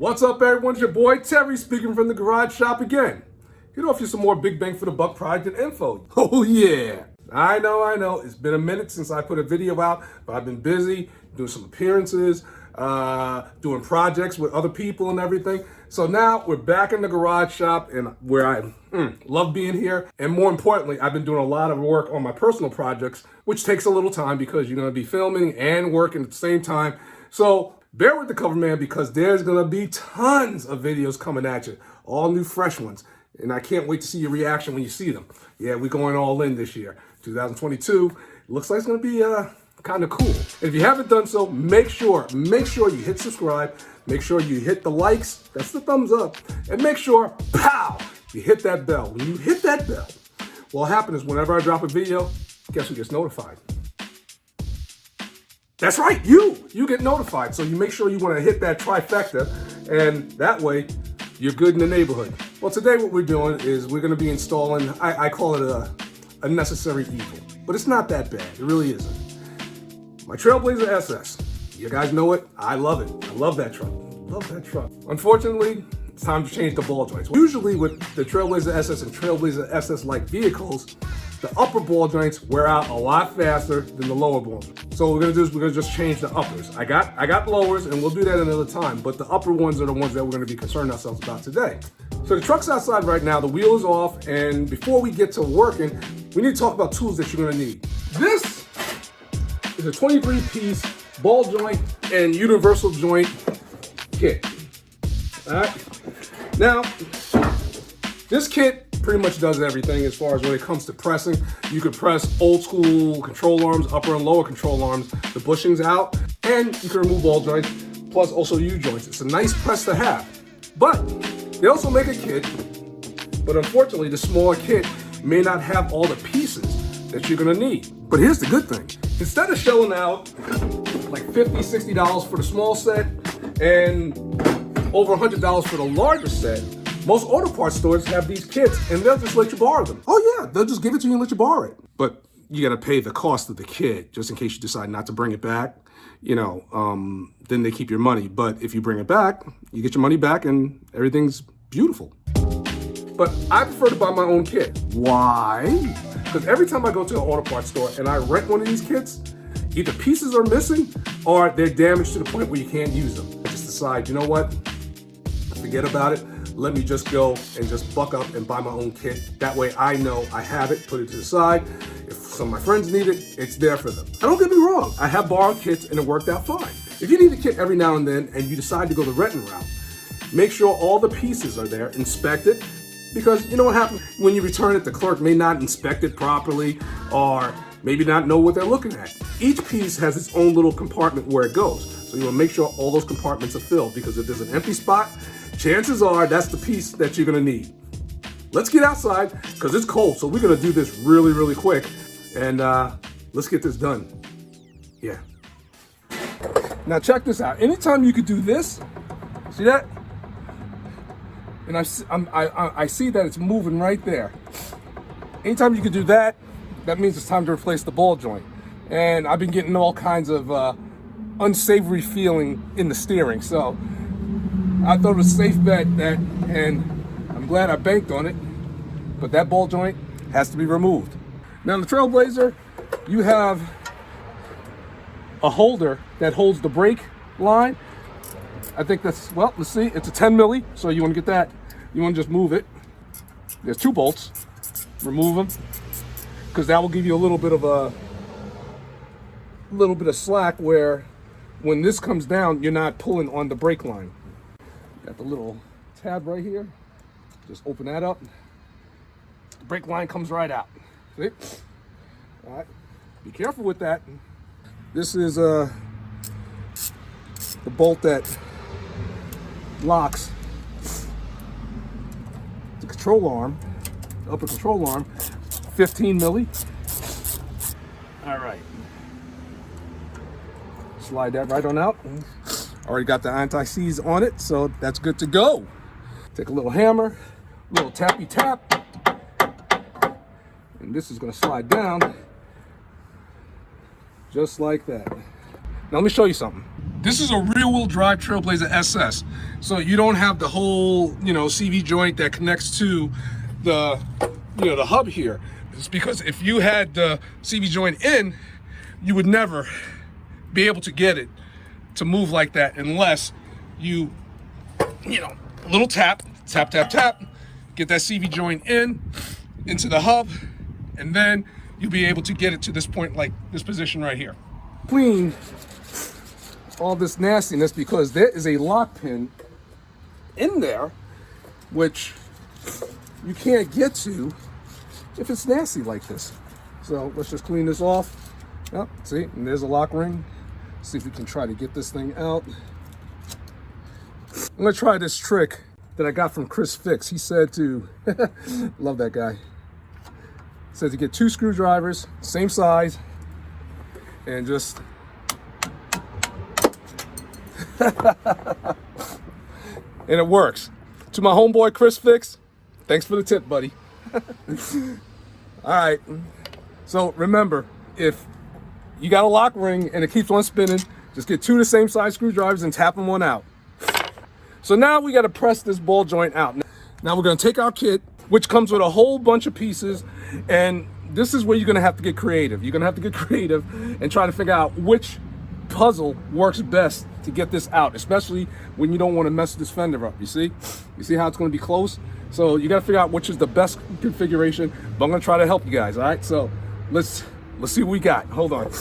What's up, everyone? It's your boy Terry speaking from the garage shop again. Here to offer you some more big bang for the buck project info. Oh yeah, I know. It's been a minute since I put a video out, but I've been busy doing some appearances, doing projects with other people and everything. So now we're back in the garage shop, and where I love being here. And more importantly, I've been doing a lot of work on my personal projects, which takes a little time because you're gonna be filming and working at the same time. So bear with the cover man because there's gonna be tons of videos coming at you, all new fresh ones. And I can't wait to see your reaction when you see them. Yeah, we're going all in this year. 2022, looks like it's gonna be kind of cool. And if you haven't done so, make sure you hit subscribe, make sure you hit the likes, that's the thumbs up, and make sure, pow, you hit that bell. When you hit that bell, what'll happen is whenever I drop a video, guess who gets notified? That's right, you get notified. So you make sure you want to hit that trifecta, and that way you're good in the neighborhood. Well, today what we're doing is we're going to be installing, I call it a necessary evil, but it's not that bad. It really isn't. My Trailblazer SS. You guys know it. I love it. I love that truck. Love that truck. Unfortunately, it's time to change the ball joints. Usually with the Trailblazer SS and Trailblazer SS-like vehicles, the upper ball joints wear out a lot faster than the lower ball joints. So what we're gonna do is we're gonna just change the uppers. I got lowers, and we'll do that another time, but the upper ones are the ones that we're gonna be concerned ourselves about today. So the truck's outside right now, the wheel is off, and before we get to working, we need to talk about tools that you're gonna need. This is a 23-piece ball joint and universal joint kit. All right. Now, this kit pretty much does everything as far as when it comes to pressing. You could press old school control arms, upper and lower control arms, the bushings out, and you can remove ball joints, plus also U-joints. It's a nice press to have. But they also make a kit, but unfortunately the smaller kit may not have all the pieces that you're gonna need. But here's the good thing. Instead of shelling out like $50, $60 for the small set and over $100 for the larger set, most auto parts stores have these kits and they'll just let you borrow them. Oh yeah, they'll just give it to you and let you borrow it. But you gotta pay the cost of the kit just in case you decide not to bring it back. You know, then they keep your money. But if you bring it back, you get your money back and everything's beautiful. But I prefer to buy my own kit. Why? Because every time I go to an auto parts store and I rent one of these kits, either pieces are missing or they're damaged to the point where you can't use them. I just decide, you know what? Forget about it. Let me just go and just buck up and buy my own kit. That way I know I have it, put it to the side. If some of my friends need it, it's there for them. And don't get me wrong, I have borrowed kits and it worked out fine. If you need a kit every now and then and you decide to go the renting route, make sure all the pieces are there, inspect it, because you know what happens when you return it, the clerk may not inspect it properly or maybe not know what they're looking at. Each piece has its own little compartment where it goes. So you want to make sure all those compartments are filled, because if there's an empty spot, chances are that's the piece that you're gonna need. Let's get outside because it's cold, so we're gonna do this really, really quick, and let's get this done. Yeah. Now check this out. Anytime you could do this, see that? And I see that it's moving right there. Anytime you could do that, that means it's time to replace the ball joint. And I've been getting all kinds of unsavory feeling in the steering, so I thought it was a safe bet that, and I'm glad I banked on it, but that ball joint has to be removed. Now in the Trailblazer, you have a holder that holds the brake line. I think that's, well, let's see, it's a 10 milli, so you want to get that. You want to just move it. There's 2 bolts. Remove them, because that will give you a little bit of slack where when this comes down, you're not pulling on the brake line. Got the little tab right here. Just open that up. The brake line comes right out. See? All right. Be careful with that. This is the bolt that locks the control arm, the upper control arm, 15 milli. All right. Slide that right on out. Already got the anti-seize on it, so that's good to go. Take a little hammer, a little tappy tap, and this is gonna slide down just like that. Now let me show you something. This is a rear-wheel drive Trailblazer SS. So you don't have the whole, CV joint that connects to the, the hub here. It's because if you had the CV joint in, you would never be able to get it to move like that unless you, a little tap, tap, get that CV joint into the hub, and then you'll be able to get it to this point, like this position right here. Clean all this nastiness because there is a lock pin in there which you can't get to if it's nasty like this. So let's just clean this off. Yep, see, and there's a lock ring. See if we can try to get this thing out. I'm gonna try this trick that I got from Chris Fix. He said to, love that guy. He said to get 2 screwdrivers, same size, and just and it works. To my homeboy Chris Fix, thanks for the tip, buddy. All right, so remember, if you got a lock ring and it keeps on spinning, just get 2 of the same size screwdrivers and tap them one out. So now we got to press this ball joint out. Now we're going to take our kit, which comes with a whole bunch of pieces, and this is where you're going to have to get creative. You're going to have to get creative and try to figure out which puzzle works best to get this out, especially when you don't want to mess this fender up. You see how it's going to be close? So you got to figure out which is the best configuration, but I'm going to try to help you guys. All right, so let's see what we got. Hold on.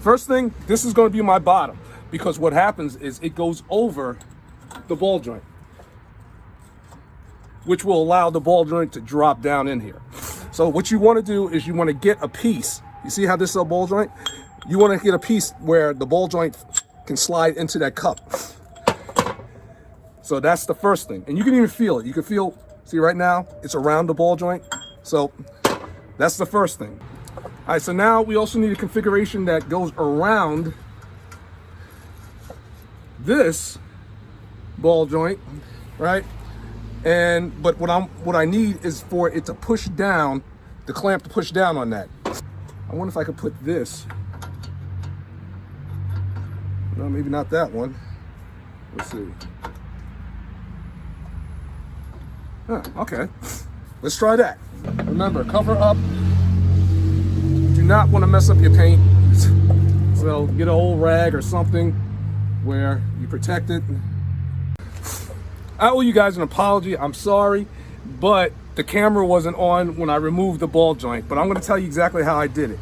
First thing, this is going to be my bottom, because what happens is it goes over the ball joint, which will allow the ball joint to drop down in here. So what you want to do is you want to get a piece. You see how this is a ball joint? You want to get a piece where the ball joint can slide into that cup. So that's the first thing. And you can even feel it. You can feel, see right now, it's around the ball joint. So that's the first thing. All right, so now we also need a configuration that goes around this ball joint, right? But what I need is for it to push down, the clamp to push down on that. I wonder if I could put this. No, maybe not that one. Let's see. Huh, okay, let's try that. Remember, cover up. Do not want to mess up your paint. So get an old rag or something where you protect it. I owe you guys an apology. I'm sorry, but the camera wasn't on when I removed the ball joint, but I'm going to tell you exactly how I did it.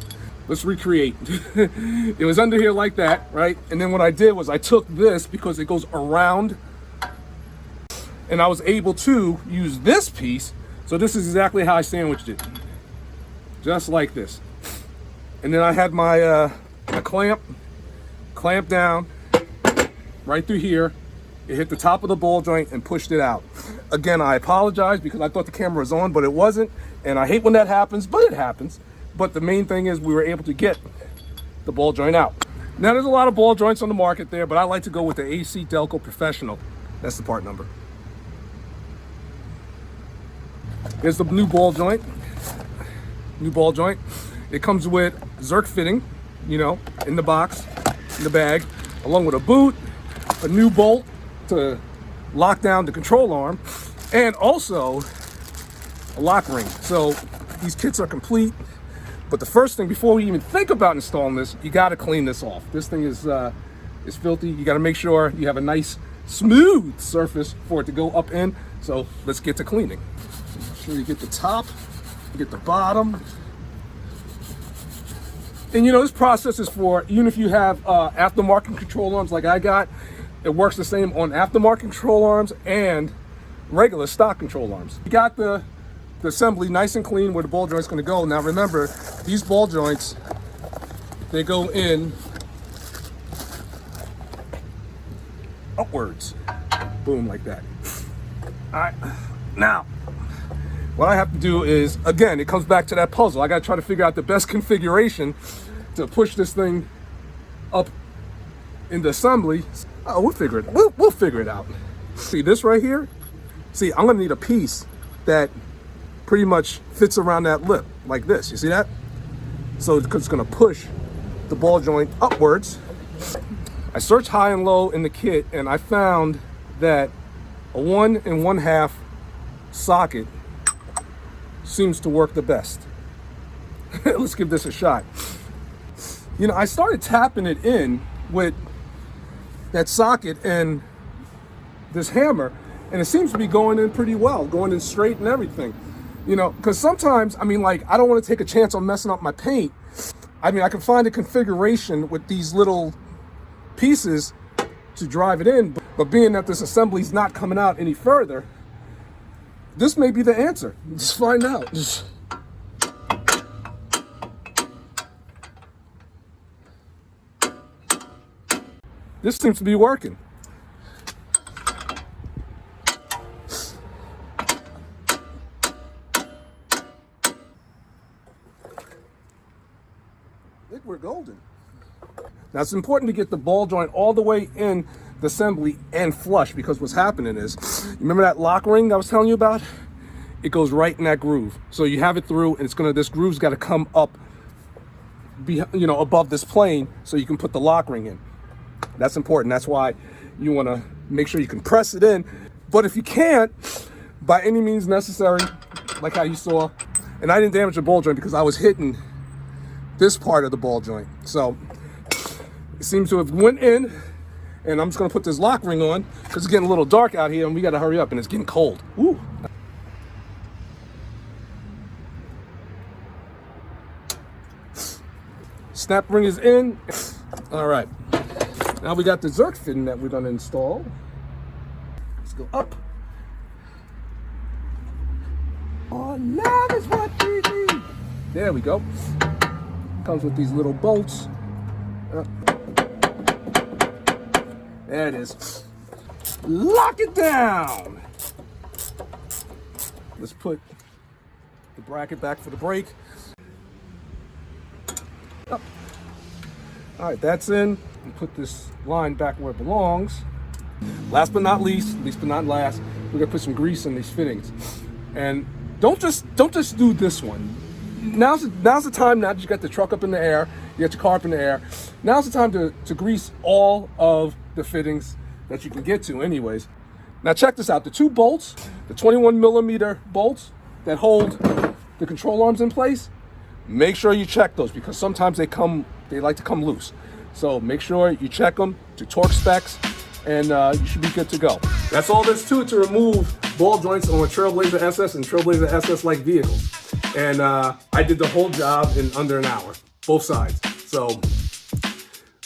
Let's recreate. It was under here like that, right? And then what I did was I took this because it goes around, and I was able to use this piece. So this is exactly how I sandwiched it. Just like this. And then I had my clamp down right through here. It hit the top of the ball joint and pushed it out. Again, I apologize because I thought the camera was on, but it wasn't. And I hate when that happens, but it happens. But the main thing is we were able to get the ball joint out. Now there's a lot of ball joints on the market there, but I like to go with the AC Delco Professional. That's the part number. Here's the new ball joint. It comes with Zerk fitting, in the box, in the bag, along with a boot, a new bolt to lock down the control arm, and also a lock ring. So these kits are complete. But the first thing, before we even think about installing this, you got to clean this off. This thing is filthy. You got to make sure you have a nice, smooth surface for it to go up in. So let's get to cleaning. Make sure you get the top, get the bottom. And this process is for, even if you have aftermarket control arms like I got, it works the same on aftermarket control arms and regular stock control arms. You got the assembly nice and clean where the ball joint's going to go. Now remember, these ball joints, they go in upwards. Boom, like that. All right, now what I have to do is, again, it comes back to that puzzle. I got to try to figure out the best configuration to push this thing up in the assembly. Oh, we'll figure it out. See this right here? See, I'm going to need a piece that pretty much fits around that lip like this. You see that? So it's going to push the ball joint upwards I searched high and low in the kit, and I found that a 1 1/2 socket seems to work the best. Let's give this a shot. You know, I started tapping it in with that socket and this hammer, and it seems to be going in pretty well, going in straight and everything. You know, because sometimes, I mean, like, I don't want to take a chance on messing up my paint. I mean, I can find a configuration with these little pieces to drive it in, but being that this assembly is not coming out any further, this may be the answer. Just find out. This seems to be working. I think we're golden. Now it's important to get the ball joint all the way in the assembly and flush, because what's happening is, you remember that lock ring I was telling you about? It goes right in that groove. So you have it through, and this groove's got to come up, above this plane, so you can put the lock ring in. That's important. That's why you want to make sure you can press it in. But if you can't, by any means necessary, like how you saw, and I didn't damage the ball joint because I was hitting this part of the ball joint. So it seems to have went in, and I'm just going to put this lock ring on because it's getting a little dark out here and we got to hurry up and it's getting cold. Woo. Snap ring is in. All right. Now we got the Zerk fitting that we're going to install. Let's go up. Oh, love is what we need. There we go. Comes with these little bolts. There it is. Lock it down. Let's put the bracket back for the brake. Up. All right, that's in. We put this line back where it belongs. Last but not least but not last, we're gonna put some grease in these fittings. And don't just do this one. Now's the time. Now that you got the truck up in the air, you got your car up in the air, now's the time to grease all of the fittings that you can get to anyways. Now check this out. The two bolts, the 21mm bolts that hold the control arms in place, make sure you check those, because sometimes they like to come loose. So make sure you check them to torque specs, and you should be good to go. That's all there's to it to remove ball joints on a Trailblazer SS and Trailblazer SS-like vehicles. And I did the whole job in under an hour, both sides. So,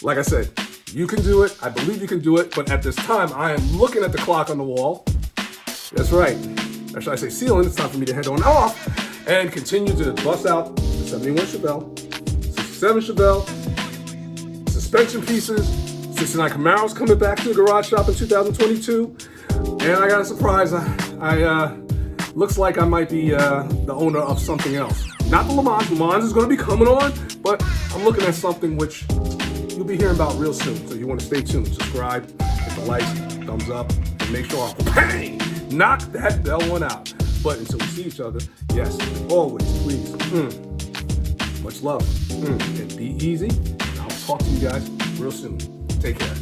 like I said, you can do it. I believe you can do it. But at this time, I am looking at the clock on the wall. That's right. Or should I say ceiling? It's time for me to head on off and continue to bust out the 71 Chevelle, 67 Chevelle, suspension pieces, 69 Camaros coming back to the garage shop in 2022. And I got a surprise. I looks like I might be the owner of something else. Not the Le Mans. Le Mans is going to be coming on, but I'm looking at something which you'll be hearing about real soon. So you want to stay tuned. Subscribe, hit the likes, thumbs up, and make sure I bang, knock that bell one out. But until we see each other, yes, always, please, much love, and be easy. I'll talk to you guys real soon. Take care.